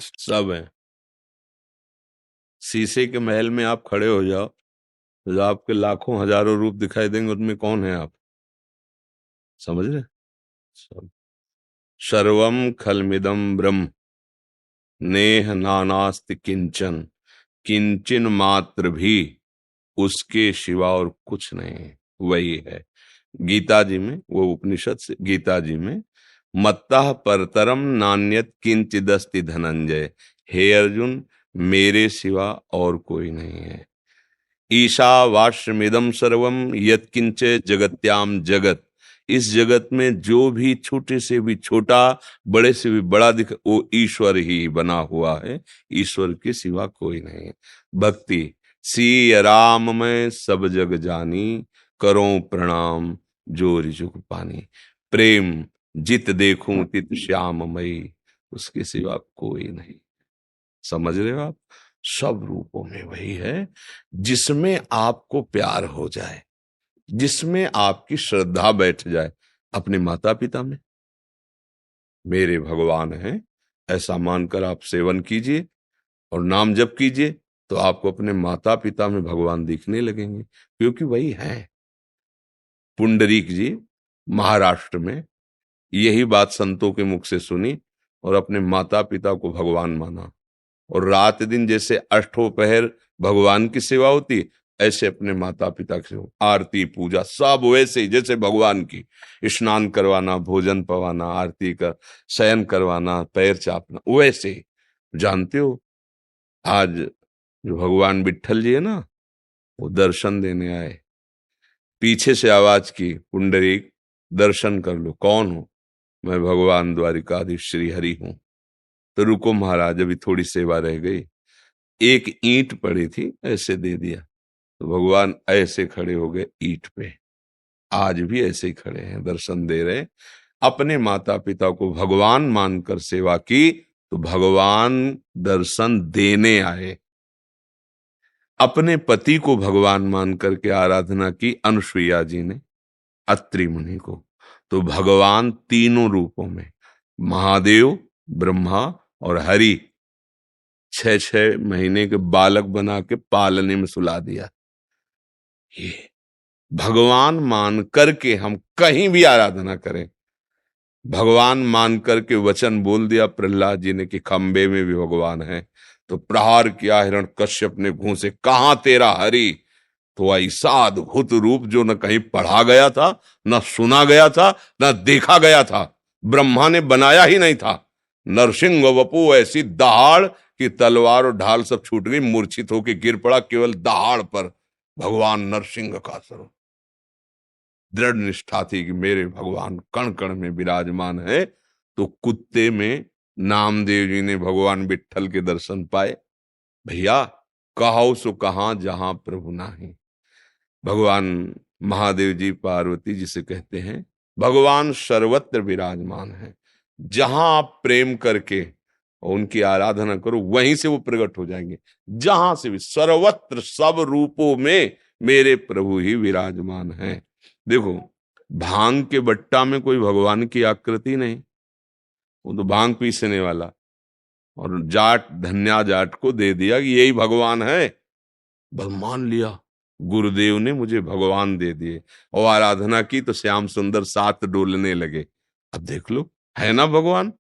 सब है। शीशे के महल में आप खड़े हो जाओ तो आपके लाखों हजारों रूप दिखाई देंगे, उनमें कौन है आप? समझ रहे? सब। सर्वम खलमिदम ब्रह्म, नेह नानास्ति किंचन, किंचन मात्र भी उसके सिवा और कुछ नहीं है। वही है। गीता जी में, वो उपनिषद से गीता जी में, मत्तः परतरम नान्यत किंचिदस्ति धनंजय, हे अर्जुन, मेरे सिवा और कोई नहीं है। ईशावास्यमिदं सर्वम यत्किंच जगत्याम जगत, इस जगत में जो भी छोटे से भी छोटा, बड़े से भी बड़ा दिख, वो ईश्वर ही बना हुआ है। ईश्वर के सिवा कोई नहीं है। भक्ति, सी राम मैं सब जग जानी, करो प्रणाम जो रिजुक पानी। प्रेम, जित देखूं तित श्याममयी, उसके सिवा कोई नहीं। समझ रहे हो आप? सब रूपों में वही है जिसमें आपको प्यार हो जाए, जिसमें आपकी श्रद्धा बैठ जाए। अपने माता पिता में मेरे भगवान हैं, ऐसा मानकर आप सेवन कीजिए और नाम जप कीजिए, तो आपको अपने माता पिता में भगवान दिखने लगेंगे, क्योंकि वही है। पुंडरीक जी महाराष्ट्र में यही बात संतों के मुख से सुनी और अपने माता पिता को भगवान माना, और रात दिन जैसे अष्टों पहर भगवान की सेवा होती, ऐसे अपने माता पिता की आरती पूजा सब वैसे ही जैसे भगवान की। स्नान करवाना, भोजन पवाना, आरती का शयन करवाना, पैर चापना, वैसे ही। जानते हो, आज जो भगवान विट्ठल जी है ना, वो दर्शन देने आए। पीछे से आवाज की, पुंडरीक दर्शन कर लो। कौन हो? मैं भगवान द्वारिकाधीश श्री हरि हूं। तो रुको महाराज, अभी थोड़ी सेवा रह गई। एक ईंट पड़ी थी, ऐसे दे दिया, तो भगवान ऐसे खड़े हो गए ईंट पे। आज भी ऐसे ही खड़े हैं, दर्शन दे रहे। अपने माता पिता को भगवान मानकर सेवा की तो भगवान दर्शन देने आए। अपने पति को भगवान मान करके आराधना की अनुसुईया जी ने अत्रि मुनि को, तो भगवान तीनों रूपों में, महादेव, ब्रह्मा और हरि, 6-6 महीने के बालक बना के पालने में सुला दिया। ये भगवान मान करके हम कहीं भी आराधना करें। भगवान मान करके वचन बोल दिया प्रहलाद जी ने कि खंबे में भी भगवान है, तो प्रहार किया हिरण्यकश्यप ने घूं से, कहां तेरा हरि? तो ऐसा अद्भुत रूप जो न कहीं पढ़ा गया था, न सुना गया था, न देखा गया था, ब्रह्मा ने बनाया ही नहीं था। नरसिंह वपु, ऐसी दहाड़ कि तलवार और ढाल सब छूट गई, मूर्छित होकर गिर पड़ा, केवल दहाड़ पर भगवान नरसिंह का स्वरूप। दृढ़ निष्ठा थी कि मेरे भगवान कण कण में विराजमान है। तो कुत्ते में नामदेव जी ने भगवान विट्ठल के दर्शन पाए। भैया, कहो सो कहां जहां प्रभु नाही। भगवान महादेव जी पार्वती जी से कहते हैं, भगवान सर्वत्र विराजमान है। जहां आप प्रेम करके और उनकी आराधना करो, वहीं से वो प्रकट हो जाएंगे। जहां से भी, सर्वत्र सब रूपों में मेरे प्रभु ही विराजमान हैं। देखो, भांग के बट्टा में कोई भगवान की आकृति नहीं, वो तो भांग पीसने वाला, और जाट धन्या जाट को दे दिया कि यही भगवान है। बस मान लिया, गुरुदेव ने मुझे भगवान दे दिए, और आराधना की तो श्याम सुंदर साथ डोलने लगे। अब देख लो, है ना भगवान।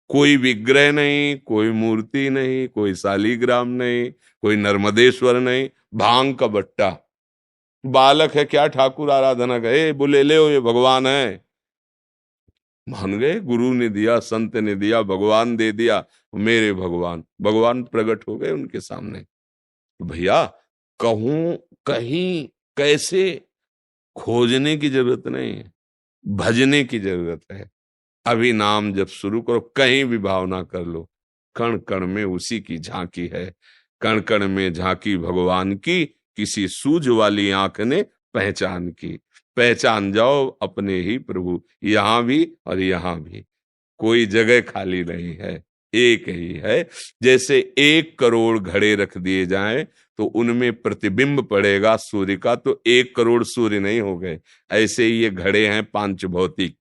कोई विग्रह नहीं, कोई मूर्ति नहीं, कोई शालीग्राम नहीं, कोई नर्मदेश्वर नहीं, भांग का बट्टा। बालक है क्या ठाकुर आराधना का? बोले ले हो, ये भगवान है। मान गए, गुरु ने दिया, संत ने दिया, भगवान दे दिया, मेरे भगवान। भगवान प्रकट हो गए उनके सामने। तो भैया, कहूं कहीं कैसे खोजने की जरूरत नहीं है, भजने की जरूरत है। अभी नाम जब शुरू करो, कहीं भी भावना कर लो, कण कण में उसी की झांकी है। कण कण में झांकी भगवान की, किसी सूझ वाली आंख ने पहचान की। पहचान जाओ अपने ही प्रभु, यहां भी और यहां भी। कोई जगह खाली नहीं है, एक ही है। जैसे 1 करोड़ घड़े रख दिए जाएं तो उनमें प्रतिबिंब पड़ेगा सूर्य का, तो 1 करोड़ सूर्य नहीं हो गए। ऐसे ही ये घड़े हैं पांच भौतिक,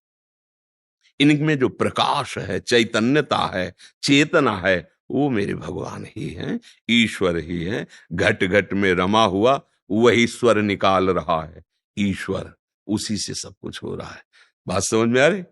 इनमें जो प्रकाश है, चैतन्यता है, चेतना है, वो मेरे भगवान ही हैं, ईश्वर ही है। घट घट में रमा हुआ वही स्वर निकाल रहा है ईश्वर, उसी से सब कुछ हो रहा है। बात समझ में आ रही?